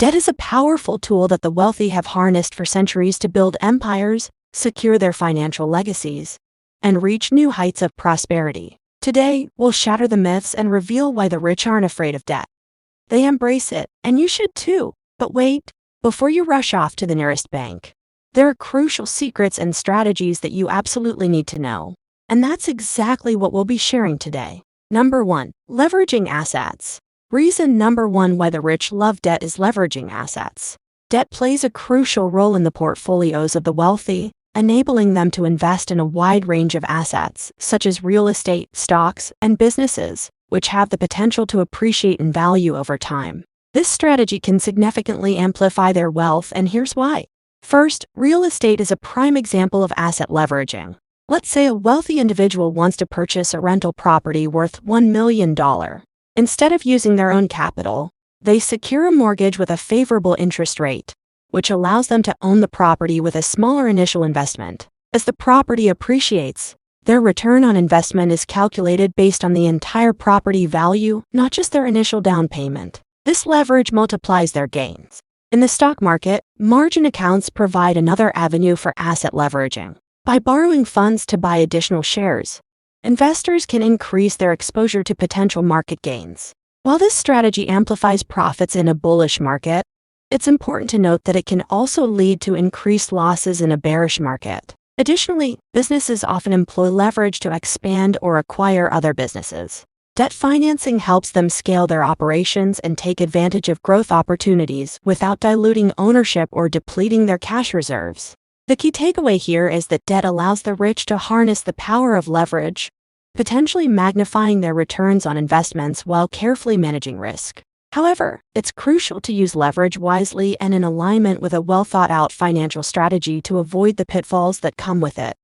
Debt is a powerful tool that the wealthy have harnessed for centuries to build empires, secure their financial legacies, and reach new heights of prosperity. Today, we'll shatter the myths and reveal why the rich aren't afraid of debt. They embrace it, and you should too. But wait, before you rush off to the nearest bank, there are crucial secrets and strategies that you absolutely need to know. And that's exactly what we'll be sharing today. Number 1. Leveraging assets. Reason number 1 why the rich love debt is leveraging assets. Debt plays a crucial role in the portfolios of the wealthy, enabling them to invest in a wide range of assets, such as real estate, stocks, and businesses, which have the potential to appreciate in value over time. This strategy can significantly amplify their wealth, and here's why. First, real estate is a prime example of asset leveraging. Let's say a wealthy individual wants to purchase a rental property worth $1 million. Instead of using their own capital, they secure a mortgage with a favorable interest rate, which allows them to own the property with a smaller initial investment. As the property appreciates, their return on investment is calculated based on the entire property value, not just their initial down payment. This leverage multiplies their gains. In the stock market, margin accounts provide another avenue for asset leveraging. By borrowing funds to buy additional shares, investors can increase their exposure to potential market gains. While this strategy amplifies profits in a bullish market, it's important to note that it can also lead to increased losses in a bearish market. Additionally, businesses often employ leverage to expand or acquire other businesses. Debt financing helps them scale their operations and take advantage of growth opportunities without diluting ownership or depleting their cash reserves. The key takeaway here is that debt allows the rich to harness the power of leverage, potentially magnifying their returns on investments while carefully managing risk. However, it's crucial to use leverage wisely and in alignment with a well-thought-out financial strategy to avoid the pitfalls that come with it.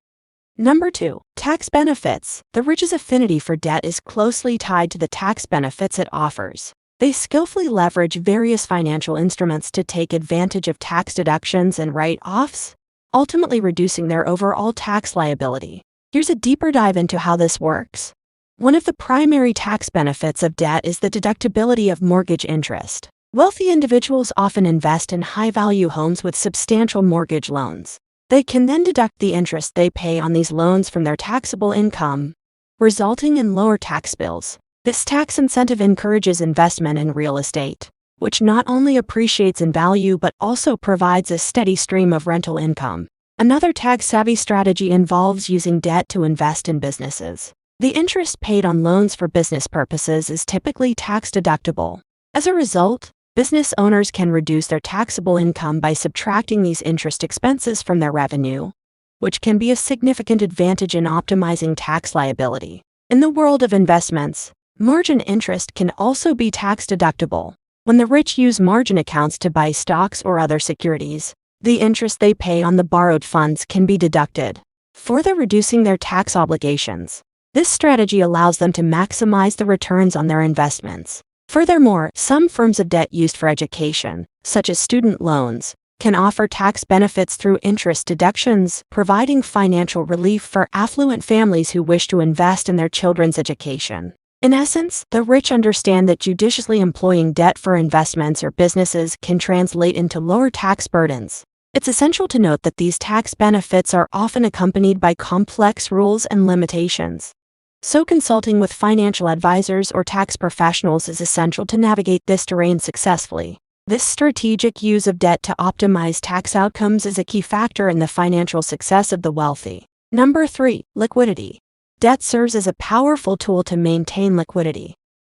Number 2. Tax benefits. The rich's affinity for debt is closely tied to the tax benefits it offers. They skillfully leverage various financial instruments to take advantage of tax deductions and write-offs, ultimately reducing their overall tax liability. Here's a deeper dive into how this works. One of the primary tax benefits of debt is the deductibility of mortgage interest. Wealthy individuals often invest in high-value homes with substantial mortgage loans. They can then deduct the interest they pay on these loans from their taxable income, resulting in lower tax bills. This tax incentive encourages investment in real estate, which not only appreciates in value but also provides a steady stream of rental income. Another tax-savvy strategy involves using debt to invest in businesses. The interest paid on loans for business purposes is typically tax-deductible. As a result, business owners can reduce their taxable income by subtracting these interest expenses from their revenue, which can be a significant advantage in optimizing tax liability. In the world of investments, margin interest can also be tax-deductible. When the rich use margin accounts to buy stocks or other securities, the interest they pay on the borrowed funds can be deducted, further reducing their tax obligations. This strategy allows them to maximize the returns on their investments. Furthermore, some forms of debt used for education, such as student loans, can offer tax benefits through interest deductions, providing financial relief for affluent families who wish to invest in their children's education. In essence, the rich understand that judiciously employing debt for investments or businesses can translate into lower tax burdens. It's essential to note that these tax benefits are often accompanied by complex rules and limitations. So consulting with financial advisors or tax professionals is essential to navigate this terrain successfully. This strategic use of debt to optimize tax outcomes is a key factor in the financial success of the wealthy. Number 3. Liquidity. Debt serves as a powerful tool to maintain liquidity,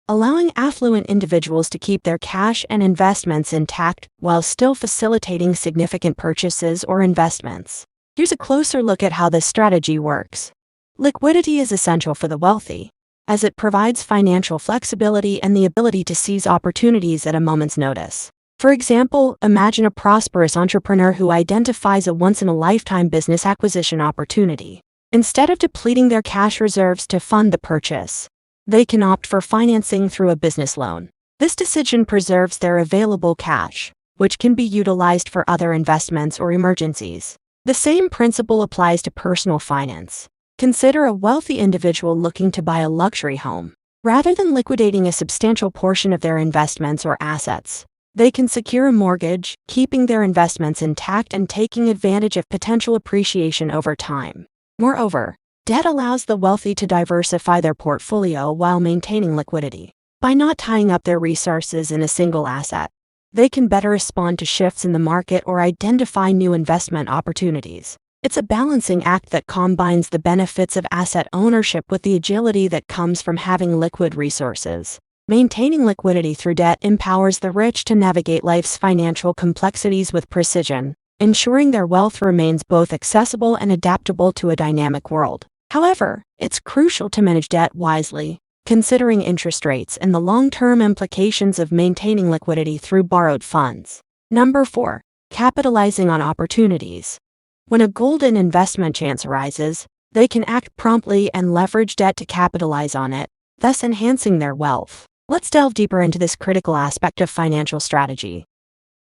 allowing affluent individuals to keep their cash and investments intact while still facilitating significant purchases or investments. Here's a closer look at how this strategy works. Liquidity is essential for the wealthy, as it provides financial flexibility and the ability to seize opportunities at a moment's notice. For example, imagine a prosperous entrepreneur who identifies a once-in-a-lifetime business acquisition opportunity. Instead of depleting their cash reserves to fund the purchase, they can opt for financing through a business loan. This decision preserves their available cash, which can be utilized for other investments or emergencies. The same principle applies to personal finance. Consider a wealthy individual looking to buy a luxury home. Rather than liquidating a substantial portion of their investments or assets, They can secure a mortgage, keeping their investments intact and taking advantage of potential appreciation over time. Moreover, debt allows the wealthy to diversify their portfolio while maintaining liquidity. By not tying up their resources in a single asset, they can better respond to shifts in the market or identify new investment opportunities. It's a balancing act that combines the benefits of asset ownership with the agility that comes from having liquid resources. Maintaining liquidity through debt empowers the rich to navigate life's financial complexities with precision, ensuring their wealth remains both accessible and adaptable to a dynamic world. However, it's crucial to manage debt wisely, considering interest rates and the long-term implications of maintaining liquidity through borrowed funds. Number 4. Capitalizing on opportunities. When a golden investment chance arises, they can act promptly and leverage debt to capitalize on it, thus enhancing their wealth. Let's delve deeper into this critical aspect of financial strategy.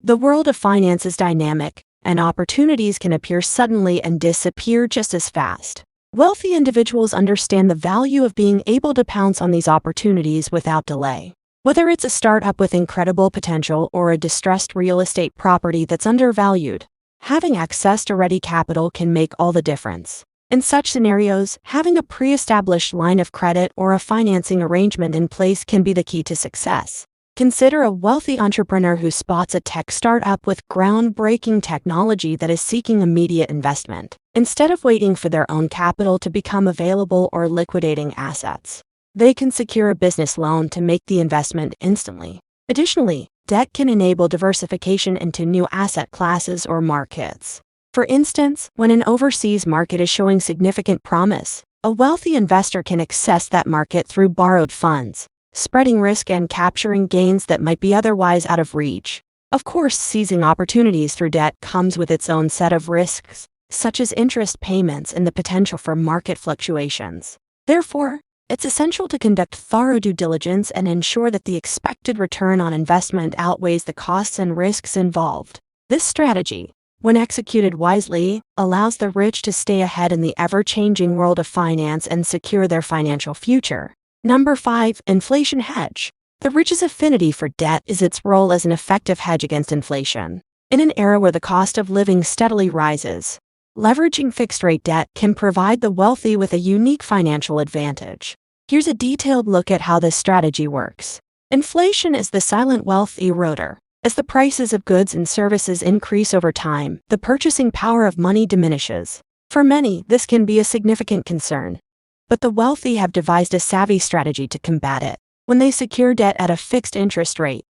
The world of finance is dynamic, and opportunities can appear suddenly and disappear just as fast. Wealthy individuals understand the value of being able to pounce on these opportunities without delay. Whether it's a startup with incredible potential or a distressed real estate property that's undervalued, having access to ready capital can make all the difference. In such scenarios, having a pre-established line of credit or a financing arrangement in place can be the key to success. Consider a wealthy entrepreneur who spots a tech startup with groundbreaking technology that is seeking immediate investment. Instead of waiting for their own capital to become available or liquidating assets, they can secure a business loan to make the investment instantly. Additionally, debt can enable diversification into new asset classes or markets. For instance, when an overseas market is showing significant promise, a wealthy investor can access that market through borrowed funds, spreading risk and capturing gains that might be otherwise out of reach. Of course, seizing opportunities through debt comes with its own set of risks, such as interest payments and the potential for market fluctuations. Therefore, it's essential to conduct thorough due diligence and ensure that the expected return on investment outweighs the costs and risks involved. This strategy, when executed wisely, allows the rich to stay ahead in the ever-changing world of finance and secure their financial future. Number 5. Inflation hedge. The rich's affinity for debt is its role as an effective hedge against inflation. In an era where the cost of living steadily rises, leveraging fixed-rate debt can provide the wealthy with a unique financial advantage. Here's a detailed look at how this strategy works. Inflation is the silent wealth eroder. As the prices of goods and services increase over time, the purchasing power of money diminishes. For many, this can be a significant concern. But the wealthy have devised a savvy strategy to combat it. When they secure debt at a fixed interest rate,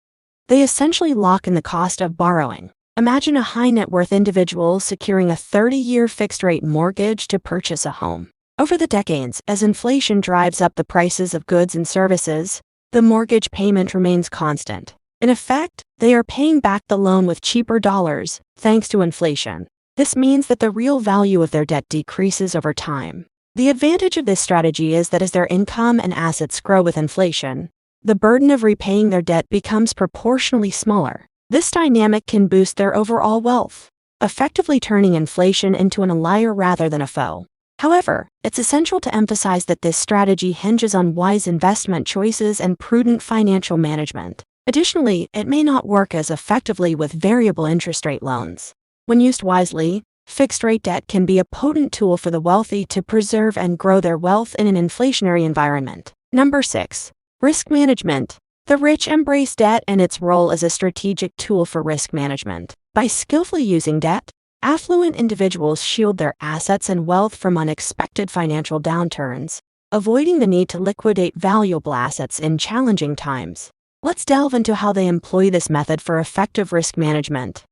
they essentially lock in the cost of borrowing. Imagine a high net worth individual securing a 30-year fixed-rate mortgage to purchase a home. Over the decades, as inflation drives up the prices of goods and services, the mortgage payment remains constant. In effect, they are paying back the loan with cheaper dollars, thanks to inflation. This means that the real value of their debt decreases over time. The advantage of this strategy is that as their income and assets grow with inflation, the burden of repaying their debt becomes proportionally smaller. This dynamic can boost their overall wealth, effectively turning inflation into an ally rather than a foe. However, it's essential to emphasize that this strategy hinges on wise investment choices and prudent financial management. Additionally, it may not work as effectively with variable interest rate loans. When used wisely, fixed-rate debt can be a potent tool for the wealthy to preserve and grow their wealth in an inflationary environment. Number 6. Risk management. The rich embrace debt and its role as a strategic tool for risk management. By skillfully using debt, affluent individuals shield their assets and wealth from unexpected financial downturns, avoiding the need to liquidate valuable assets in challenging times. Let's delve into how they employ this method for effective risk management.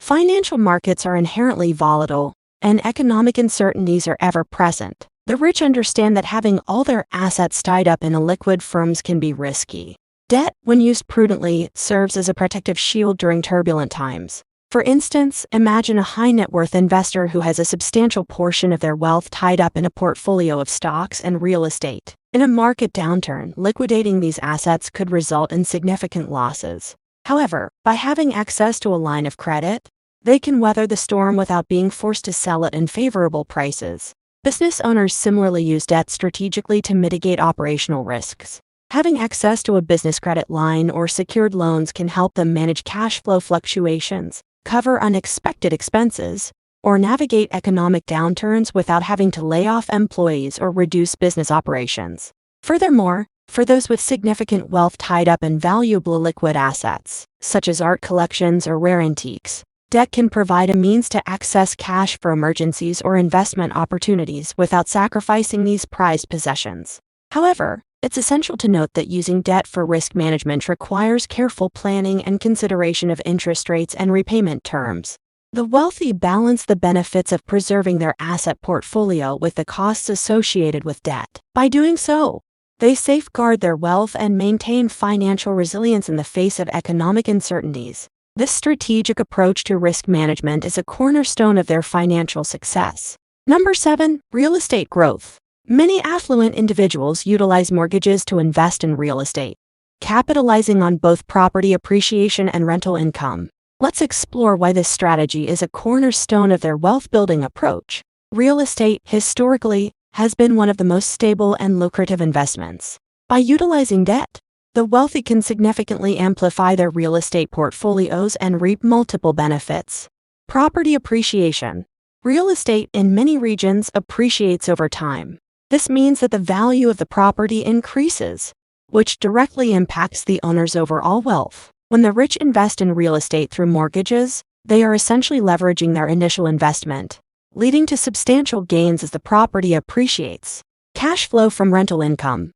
Financial markets are inherently volatile, and economic uncertainties are ever present. The rich understand that having all their assets tied up in illiquid firms can be risky. Debt, when used prudently, serves as a protective shield during turbulent times. For instance, imagine a high net worth investor who has a substantial portion of their wealth tied up in a portfolio of stocks and real estate. In a market downturn, liquidating these assets could result in significant losses. However, by having access to a line of credit, they can weather the storm without being forced to sell at unfavorable prices. Business owners similarly use debt strategically to mitigate operational risks. Having access to a business credit line or secured loans can help them manage cash flow fluctuations, cover unexpected expenses, or navigate economic downturns without having to lay off employees or reduce business operations. Furthermore, for those with significant wealth tied up in valuable liquid assets, such as art collections or rare antiques, debt can provide a means to access cash for emergencies or investment opportunities without sacrificing these prized possessions. However, it's essential to note that using debt for risk management requires careful planning and consideration of interest rates and repayment terms. The wealthy balance the benefits of preserving their asset portfolio with the costs associated with debt. By doing so, they safeguard their wealth and maintain financial resilience in the face of economic uncertainties. This strategic approach to risk management is a cornerstone of their financial success. Number 7. Real estate growth. Many affluent individuals utilize mortgages to invest in real estate, capitalizing on both property appreciation and rental income. Let's explore why this strategy is a cornerstone of their wealth-building approach. Real estate, historically, has been one of the most stable and lucrative investments. By utilizing debt, the wealthy can significantly amplify their real estate portfolios and reap multiple benefits. Property appreciation. Real estate in many regions appreciates over time. This means that the value of the property increases, which directly impacts the owner's overall wealth. When the rich invest in real estate through mortgages, they are essentially leveraging their initial investment, leading to substantial gains as the property appreciates. Cash flow from rental income.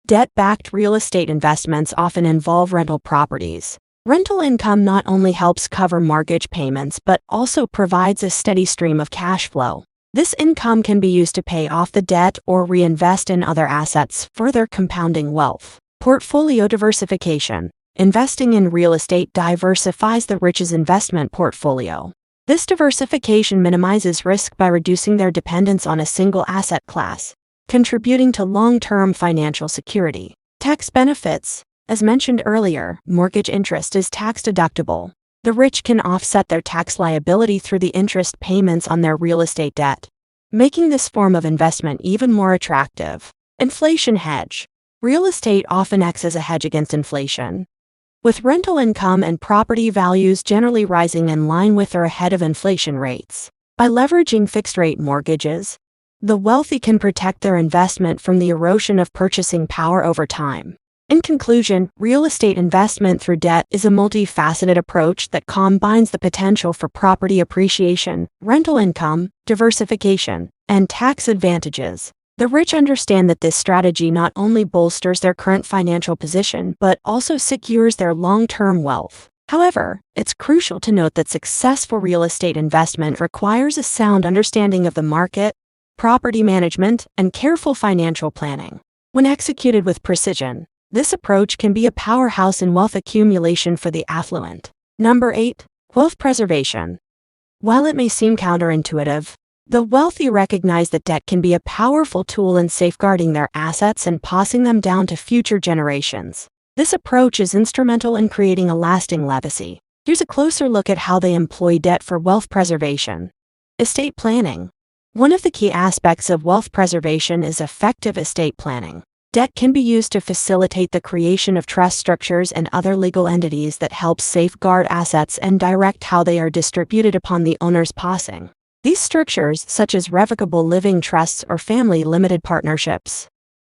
Debt-backed real estate investments often involve rental properties. Rental income not only helps cover mortgage payments but also provides a steady stream of cash flow. This income can be used to pay off the debt or reinvest in other assets, further compounding wealth. Portfolio diversification. Investing in real estate diversifies the rich's investment portfolio. This diversification minimizes risk by reducing their dependence on a single asset class, contributing to long-term financial security. Tax benefits. As mentioned earlier, mortgage interest is tax-deductible. The rich can offset their tax liability through the interest payments on their real estate debt, making this form of investment even more attractive. Inflation hedge. Real estate often acts as a hedge against inflation, with rental income and property values generally rising in line with or ahead of inflation rates. By leveraging fixed-rate mortgages, the wealthy can protect their investment from the erosion of purchasing power over time. In conclusion, real estate investment through debt is a multifaceted approach that combines the potential for property appreciation, rental income, diversification, and tax advantages. The rich understand that this strategy not only bolsters their current financial position but also secures their long-term wealth. However, it's crucial to note that successful real estate investment requires a sound understanding of the market, property management, and careful financial planning. When executed with precision, this approach can be a powerhouse in wealth accumulation for the affluent. Number 8. Wealth preservation. While it may seem counterintuitive, the wealthy recognize that debt can be a powerful tool in safeguarding their assets and passing them down to future generations. This approach is instrumental in creating a lasting legacy. Here's a closer look at how they employ debt for wealth preservation. Estate planning. One of the key aspects of wealth preservation is effective estate planning. Debt can be used to facilitate the creation of trust structures and other legal entities that help safeguard assets and direct how they are distributed upon the owner's passing. These structures, such as revocable living trusts or family limited partnerships,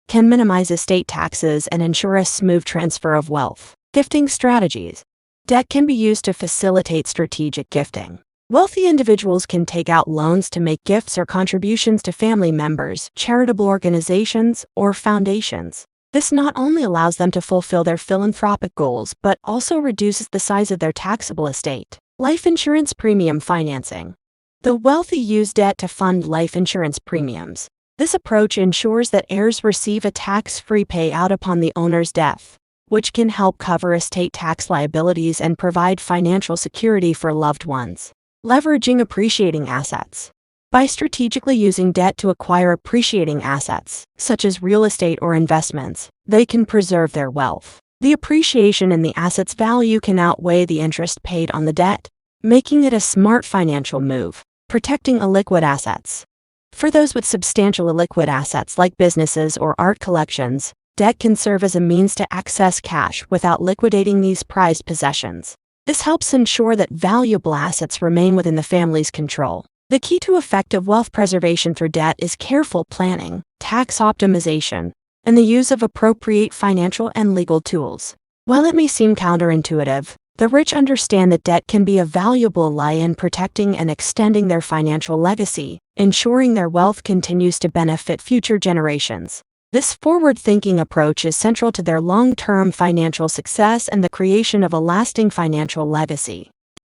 can minimize estate taxes and ensure a smooth transfer of wealth. Gifting strategies. Debt can be used to facilitate strategic gifting. Wealthy individuals can take out loans to make gifts or contributions to family members, charitable organizations, or foundations. This not only allows them to fulfill their philanthropic goals but also reduces the size of their taxable estate. Life insurance premium financing. The wealthy use debt to fund life insurance premiums. This approach ensures that heirs receive a tax-free payout upon the owner's death, which can help cover estate tax liabilities and provide financial security for loved ones. Leveraging appreciating assets. By strategically using debt to acquire appreciating assets, such as real estate or investments, they can preserve their wealth. The appreciation in the asset's value can outweigh the interest paid on the debt, making it a smart financial move. Protecting illiquid assets. For those with substantial illiquid assets like businesses or art collections, Debt can serve as a means to access cash without liquidating these prized possessions. This helps ensure that valuable assets remain within the family's control. The key to effective wealth preservation through debt is careful planning, tax optimization, and the use of appropriate financial and legal tools. While it may seem counterintuitive, the rich understand that debt can be a valuable ally in protecting and extending their financial legacy, ensuring their wealth continues to benefit future generations. This forward-thinking approach is central to their long-term financial success and the creation of a lasting financial legacy.